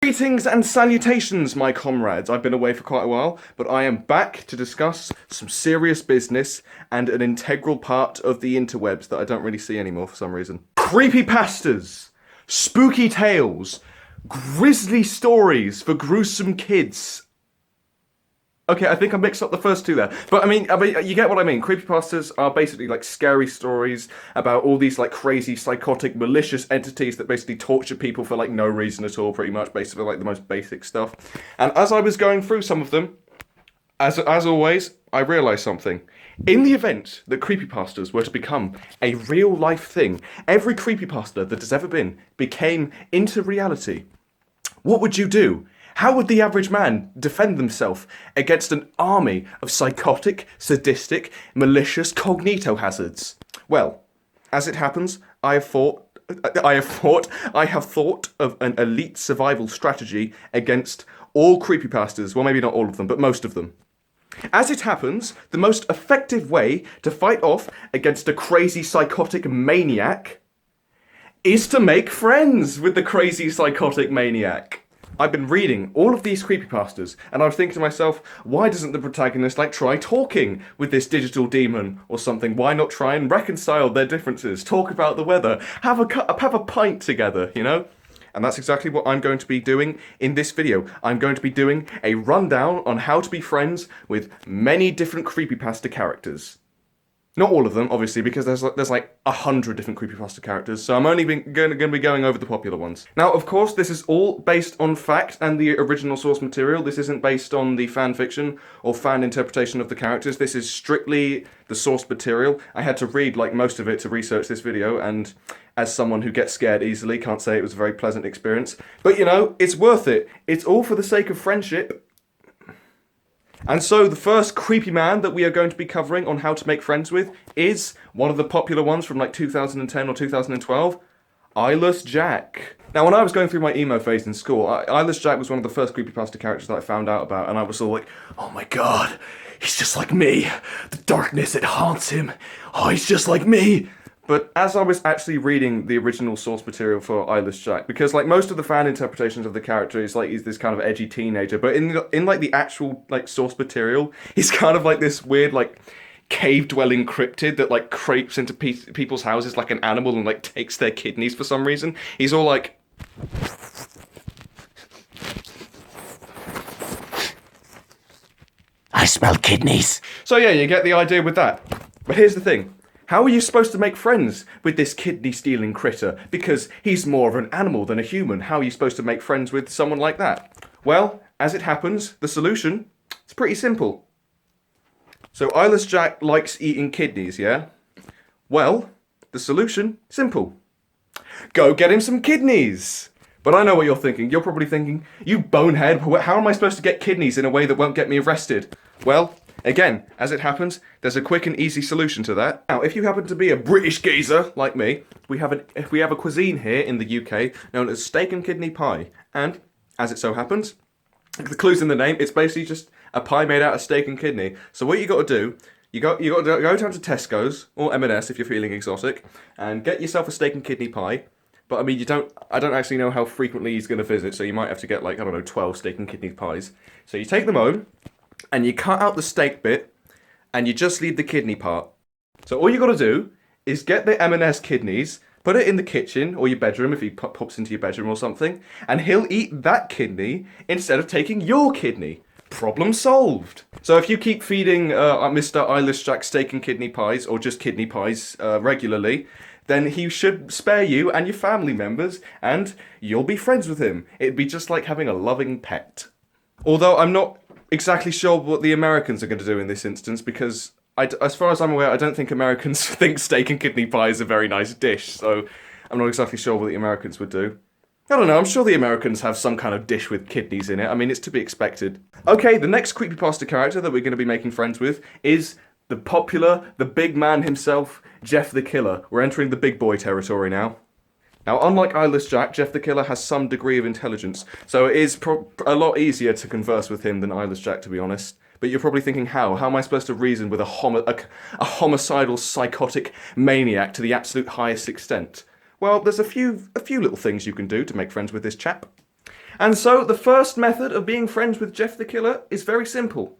Greetings and salutations, my comrades. I've been away for quite a while, but I am back to discuss some serious business and an integral part of the interwebs that I don't really see anymore for some reason. Creepypastas, spooky tales, grisly stories for gruesome kids. Okay, I think I mixed up the first two there. But I mean, you get what I mean. Creepypastas are basically like scary stories about all these like crazy, psychotic, malicious entities that basically torture people for like no reason at all, pretty much, basically like the most basic stuff. And as I was going through some of them, as always, I realised something. In the event that creepypastas were to become a real life thing, every creepypasta that has ever been became into reality, what would you do? How would the average man defend themselves against an army of psychotic, sadistic, malicious cognito hazards? Well, as it happens, I have thought of an elite survival strategy against all creepypastas. Well, maybe not all of them, but most of them. As it happens, the most effective way to fight off against a crazy psychotic maniac is to make friends with the crazy psychotic maniac. I've been reading all of these creepypastas, and I was thinking to myself, why doesn't the protagonist like try talking with this digital demon or something? Why not try and reconcile their differences, talk about the weather, have a pint together, you know? And that's exactly what I'm going to be doing in this video. I'm going to be doing a rundown on how to be friends with many different creepypasta characters. Not all of them, obviously, because there's like 100 different creepypasta characters, so I'm only going to be going over the popular ones. Now, of course, this is all based on fact and the original source material. This isn't based on the fan fiction or fan interpretation of the characters. This is strictly the source material. I had to read like most of it to research this video, and as someone who gets scared easily, can't say it was a very pleasant experience. But you know, it's worth it. It's all for the sake of friendship. And so the first creepy man that we are going to be covering on how to make friends with is one of the popular ones from like 2010 or 2012, Eyeless Jack. Now, when I was going through my emo phase in school, Eyeless Jack was one of the first creepypasta characters that I found out about, and I was all like, oh my god, he's just like me. The darkness, it haunts him. Oh, he's just like me. But as I was actually reading the original source material for Eyeless Jack, because like most of the fan interpretations of the character is like he's this kind of edgy teenager, but in like the actual like source material, he's kind of like this weird like cave-dwelling cryptid that like creeps into people's houses like an animal and like takes their kidneys for some reason. He's all like, I smell kidneys. So yeah, you get the idea with that. But here's the thing. How are you supposed to make friends with this kidney-stealing critter? Because he's more of an animal than a human. How are you supposed to make friends with someone like that? Well, as it happens, the solution is pretty simple. So Eyeless Jack likes eating kidneys, yeah? Well, the solution, simple. Go get him some kidneys! But I know what you're thinking. You're probably thinking, you bonehead, how am I supposed to get kidneys in a way that won't get me arrested? Well, again, as it happens, there's a quick and easy solution to that. Now, if you happen to be a British geezer like me, we have a cuisine here in the UK known as steak and kidney pie. And, as it so happens, the clue's in the name, it's basically just a pie made out of steak and kidney. So what you got to do, you got to go down to Tesco's or M&S if you're feeling exotic, and get yourself a steak and kidney pie. But I mean, I don't actually know how frequently he's going to visit, so you might have to get like, I don't know, 12 steak and kidney pies. So you take them home, and you cut out the steak bit, and you just leave the kidney part. So all you got to do is get the M&S kidneys, put it in the kitchen or your bedroom if he pops into your bedroom or something, and he'll eat that kidney instead of taking your kidney. Problem solved. So if you keep feeding Mr. Eyeless Jack steak and kidney pies, or just kidney pies regularly, then he should spare you and your family members, and you'll be friends with him. It'd be just like having a loving pet. Although I'm not exactly sure what the Americans are going to do in this instance, because as far as I'm aware, I don't think Americans think steak and kidney pie is a very nice dish, so I'm not exactly sure what the Americans would do. I don't know, I'm sure the Americans have some kind of dish with kidneys in it. I mean, it's to be expected. Okay, the next creepypasta character that we're going to be making friends with is the big man himself, Jeff the Killer. We're entering the big boy territory now. Now, unlike Eyeless Jack, Jeff the Killer has some degree of intelligence, so it is a lot easier to converse with him than Eyeless Jack, to be honest. But you're probably thinking, how? How am I supposed to reason with a homicidal, psychotic maniac to the absolute highest extent? Well, there's a few little things you can do to make friends with this chap. And so the first method of being friends with Jeff the Killer is very simple.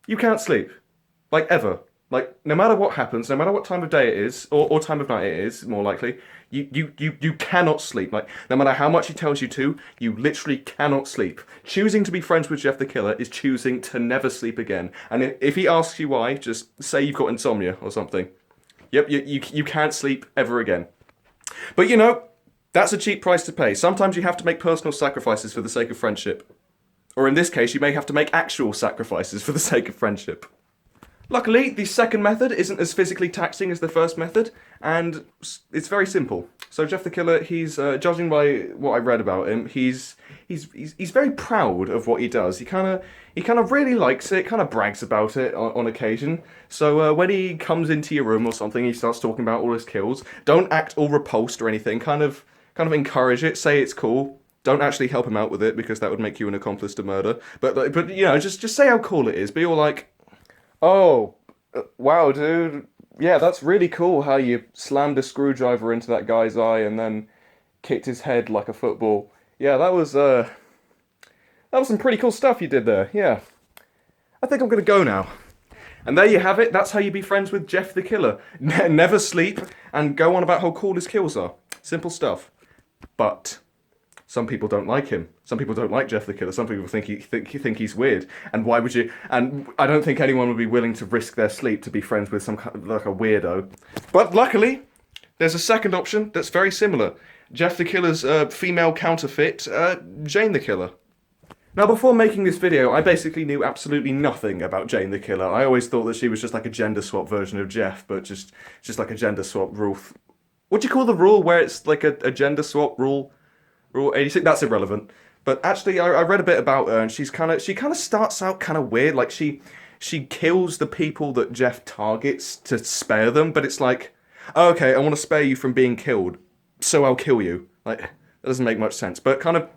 You can't sleep. Like, ever. Like, no matter what happens, no matter what time of day it is, or time of night it is, more likely, you cannot sleep. Like, no matter how much he tells you to, you literally cannot sleep. Choosing to be friends with Jeff the Killer is choosing to never sleep again. And if he asks you why, just say you've got insomnia or something. Yep, you can't sleep ever again. But you know, that's a cheap price to pay. Sometimes you have to make personal sacrifices for the sake of friendship. Or in this case, you may have to make actual sacrifices for the sake of friendship. Luckily, the second method isn't as physically taxing as the first method, and it's very simple. So Jeff the Killer, he's judging by what I read about him, he's very proud of what he does. He kind of really likes it, kind of brags about it on occasion. So when he comes into your room or something, he starts talking about all his kills. Don't act all repulsed or anything. Kind of encourage it. Say it's cool. Don't actually help him out with it because that would make you an accomplice to murder. But you know, just say how cool it is. Be all like, oh, wow, dude. Yeah, that's really cool how you slammed a screwdriver into that guy's eye and then kicked his head like a football. Yeah, that was some pretty cool stuff you did there. Yeah. I think I'm gonna go now. And there you have it. That's how you be friends with Jeff the Killer. Never sleep and go on about how cool his kills are. Simple stuff. But some people don't like him. Some people don't like Jeff the Killer. Some people think he's weird. And why would you? And I don't think anyone would be willing to risk their sleep to be friends with some kind of, like, a weirdo. But luckily, there's a second option that's very similar. Jeff the Killer's female counterfeit, Jane the Killer. Now, before making this video, I basically knew absolutely nothing about Jane the Killer. I always thought that she was just like a gender swap version of Jeff, but just like a gender swap rule. What do you call the rule where it's like a gender swap rule? Rule 86? That's irrelevant. But actually, I read a bit about her, and she kind of starts out kind of weird. Like, she kills the people that Jeff targets to spare them, but it's like, oh, okay, I want to spare you from being killed, so I'll kill you. Like, that doesn't make much sense. But kind of,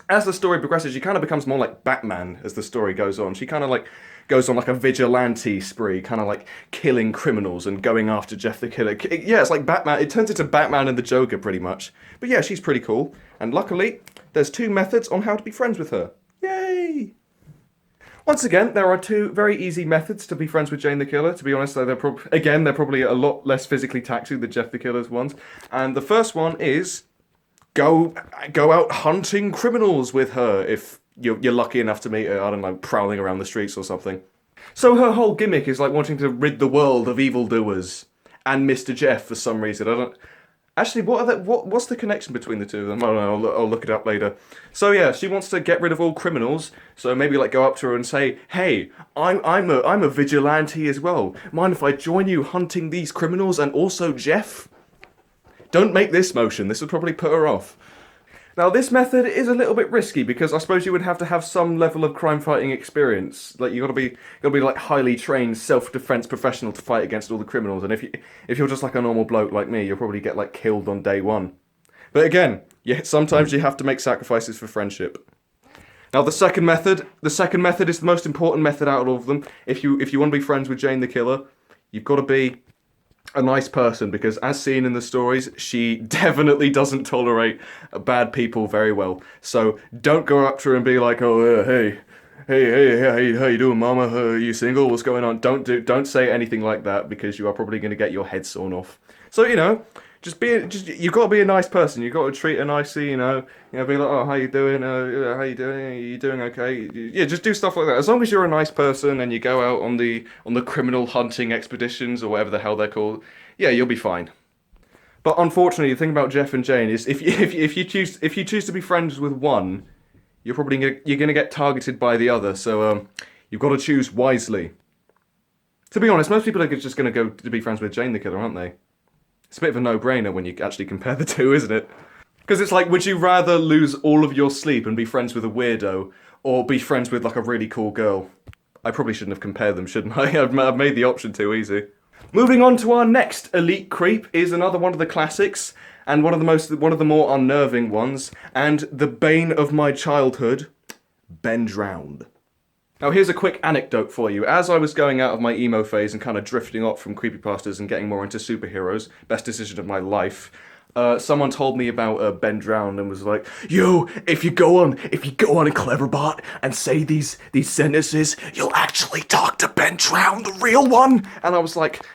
as the story progresses, she kind of becomes more like Batman as the story goes on. She kind of like goes on like a vigilante spree, kind of like killing criminals and going after Jeff the Killer. Yeah, it's like Batman. It turns into Batman and the Joker pretty much. But yeah, she's pretty cool. And luckily, there's 2 methods on how to be friends with her. Yay! Once again, there are 2 very easy methods to be friends with Jane the Killer. To be honest, they're probably a lot less physically taxing than Jeff the Killer's ones. And the first one is go out hunting criminals with her if you're lucky enough to meet her, I don't know, prowling around the streets or something. So her whole gimmick is like wanting to rid the world of evildoers and Mr. Jeff for some reason. I don't... Actually, what's the connection between the two of them? I don't know, I'll look it up later. So yeah, she wants to get rid of all criminals, so maybe like go up to her and say, hey, I'm a vigilante as well. Mind if I join you hunting these criminals and also Jeff? Don't make this motion, this would probably put her off. Now, this method is a little bit risky because I suppose you would have to have some level of crime-fighting experience. Like, you gotta be like highly trained self-defense professional to fight against all the criminals. And if you're just like a normal bloke like me, you'll probably get like killed on day 1. But again, yeah, sometimes you have to make sacrifices for friendship. Now, the second method is the most important method out of all of them. If you want to be friends with Jane the Killer, you've got to be a nice person, because as seen in the stories, she definitely doesn't tolerate bad people very well. So don't go up to her and be like, oh, hey, how you doing, mama? Are you single? What's going on? Don't say anything like that, because you are probably going to get your head sawn off. So, you know, you've got to be a nice person. You've got to treat her nicely, you know, be like, oh, how you doing? How you doing? Are you doing okay? Yeah, just do stuff like that. As long as you're a nice person and you go out on the criminal hunting expeditions or whatever the hell they're called, yeah, you'll be fine. But unfortunately, the thing about Jeff and Jane is if you choose to be friends with one, you're gonna get targeted by the other. So you've got to choose wisely. To be honest, most people are just gonna go to be friends with Jane the Killer, aren't they? It's a bit of a no-brainer when you actually compare the two, isn't it? Because it's like, would you rather lose all of your sleep and be friends with a weirdo, or be friends with like a really cool girl? I probably shouldn't have compared them, shouldn't I? I've made the option too easy. Moving on to our next elite creep is another one of the classics, and one of the more unnerving ones, and the bane of my childhood, Ben Drowned. Now, here's a quick anecdote for you. As I was going out of my emo phase and kind of drifting off from creepypastas and getting more into superheroes, best decision of my life, Someone told me about Ben Drowned and was like, "Yo, if you go on a Cleverbot and say these sentences, you'll actually talk to Ben Drowned, the real one." And I was like,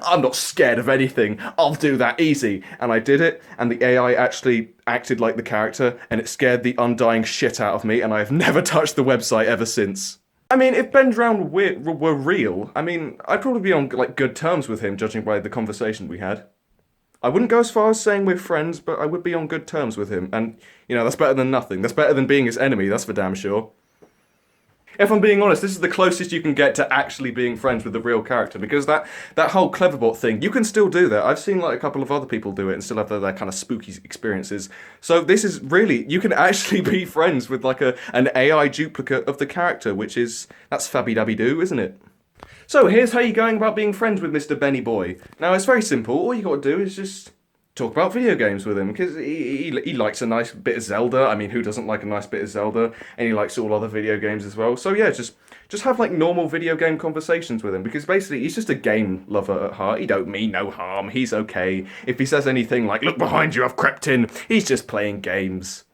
"I'm not scared of anything. I'll do that easy." And I did it, and the AI actually acted like the character, and it scared the undying shit out of me. And I have never touched the website ever since. I mean, if Ben Drowned were real, I mean, I'd probably be on like good terms with him, judging by the conversation we had. I wouldn't go as far as saying we're friends, but I would be on good terms with him. And, you know, that's better than nothing. That's better than being his enemy, that's for damn sure. If I'm being honest, this is the closest you can get to actually being friends with the real character, because that whole Cleverbot thing, you can still do that. I've seen like a couple of other people do it and still have their kind of spooky experiences. So this is really, you can actually be friends with like an AI duplicate of the character, that's fabby-dabby-doo, isn't it? So here's how you're going about being friends with Mr. Benny Boy. Now it's very simple. All you got to do is just talk about video games with him, because he likes a nice bit of Zelda. I mean, who doesn't like a nice bit of Zelda? And he likes all other video games as well. So yeah, just have like normal video game conversations with him, because basically he's just a game lover at heart. He don't mean no harm. He's okay. If he says anything like, "Look behind you, I've crept in," he's just playing games.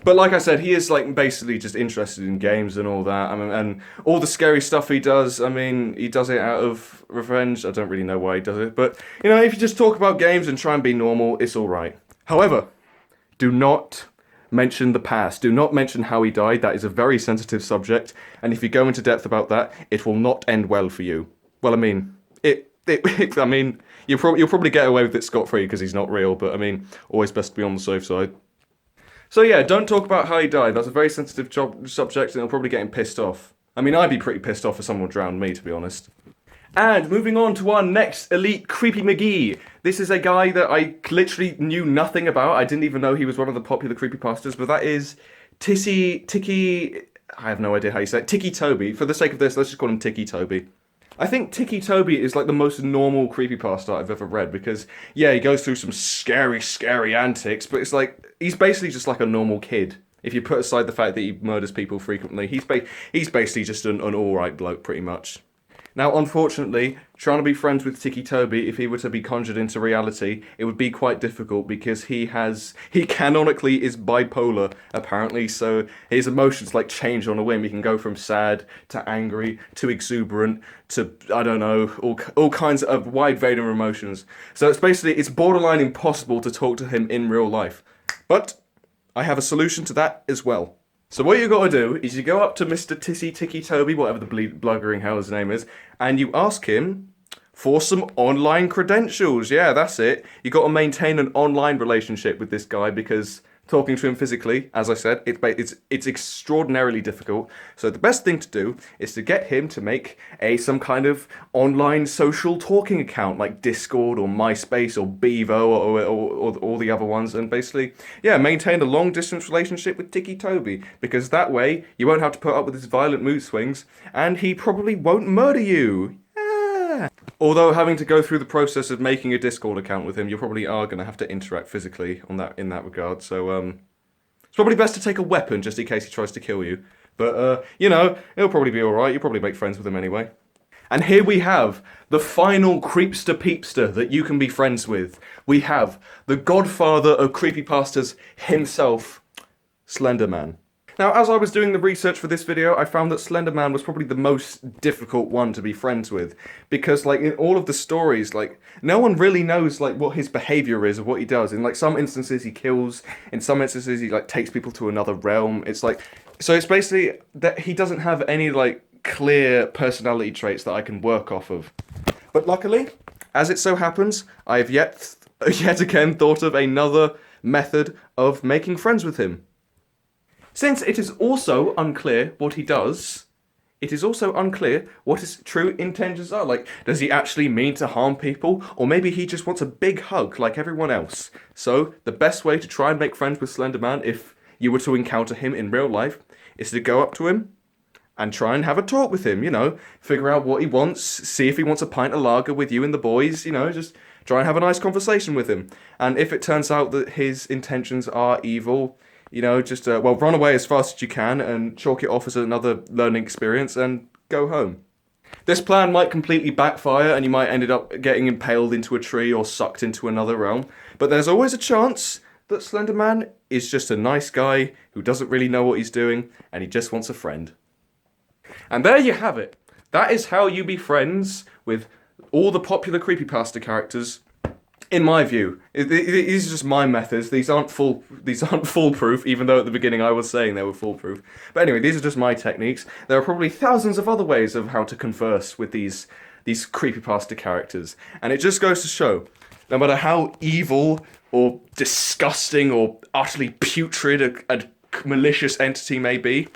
But like I said, he is like basically just interested in games and all that. I mean, and all the scary stuff he does, I mean, he does it out of revenge. I don't really know why he does it. But, you know, if you just talk about games and try and be normal, it's all right. However, do not mention the past. Do not mention how he died. That is a very sensitive subject. And if you go into depth about that, it will not end well for you. Well, I mean, I mean, you'll probably get away with it scot-free because he's not real. But, I mean, always best to be on the safe side. So yeah, don't talk about how he died. That's a very sensitive subject, and it'll probably get him pissed off. I mean, I'd be pretty pissed off if someone drowned me, to be honest. And moving on to our next elite Creepy McGee. This is a guy that I literally knew nothing about. I didn't even know he was one of the popular creepypastas, but that is Tissy Ticky. I have no idea how you say it. Ticky Toby. For the sake of this, let's just call him Ticky Toby. I think Ticky Toby is like the most normal creepypasta I've ever read, because, yeah, he goes through some scary, scary antics, but it's like, he's basically just like a normal kid. If you put aside the fact that he murders people frequently, he's basically just an alright bloke, pretty much. Now, unfortunately, trying to be friends with Ticky Toby, if he were to be conjured into reality, it would be quite difficult, because he canonically is bipolar, apparently, so his emotions like change on a whim. He can go from sad to angry to exuberant to, I don't know, all kinds of wide range of emotions. So it's borderline impossible to talk to him in real life. But I have a solution to that as well. So what you got to do is you go up to Mr. Tissy Ticky Toby, whatever the bluggering hell his name is, and you ask him for some online credentials. Yeah, that's it. You got to maintain an online relationship with this guy, because talking to him physically, as I said, it's extraordinarily difficult. So the best thing to do is to get him to make some kind of online social talking account, like Discord or MySpace or Bevo or all the other ones, and basically, yeah, maintain a long distance relationship with Ticky Toby, because that way you won't have to put up with his violent mood swings, and he probably won't murder you. Although having to go through the process of making a Discord account with him, you probably are going to have to interact physically in that regard. So it's probably best to take a weapon just in case he tries to kill you. But you know, it'll probably be all right. You'll probably make friends with him anyway. And here we have the final creepster peepster that you can be friends with. We have the godfather of creepypastas himself, Slenderman. Now, as I was doing the research for this video, I found that Slenderman was probably the most difficult one to be friends with, because, like, in all of the stories, like, no one really knows, like, what his behavior is or what he does. In, like, some instances he kills, in some instances he, like, takes people to another realm. It's like, so it's basically that he doesn't have any, like, clear personality traits that I can work off of. But luckily, as it so happens, I have yet again thought of another method of making friends with him. Since it is also unclear what he does, it is also unclear what his true intentions are. Like, does he actually mean to harm people? Or maybe he just wants a big hug like everyone else. So, the best way to try and make friends with Slenderman, if you were to encounter him in real life, is to go up to him and try and have a talk with him, you know. Figure out what he wants, see if he wants a pint of lager with you and the boys, you know, just try and have a nice conversation with him. And if it turns out that his intentions are evil, you know, just, run away as fast as you can and chalk it off as another learning experience and go home. This plan might completely backfire and you might end up getting impaled into a tree or sucked into another realm, but there's always a chance that Slenderman is just a nice guy who doesn't really know what he's doing and he just wants a friend. And there you have it. That is how you be friends with all the popular creepypasta characters. In my view, these are just my methods. These aren't foolproof, even though at the beginning I was saying they were foolproof. But anyway, these are just my techniques. There are probably thousands of other ways of how to converse with these creepypasta characters, and it just goes to show, no matter how evil or disgusting or utterly putrid a malicious entity may be,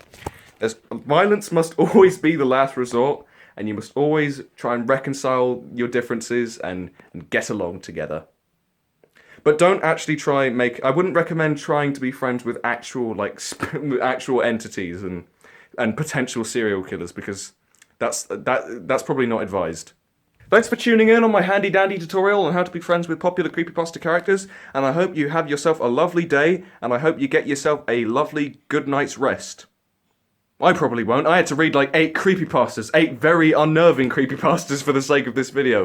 violence must always be the last resort. And you must always try and reconcile your differences and get along together. But don't actually I wouldn't recommend trying to be friends with actual entities and potential serial killers, because that's probably not advised. Thanks for tuning in on my handy dandy tutorial on how to be friends with popular creepypasta characters, and I hope you have yourself a lovely day, and I hope you get yourself a lovely good night's rest. I probably won't. I had to read like 8 creepypastas, 8 very unnerving creepypastas for the sake of this video.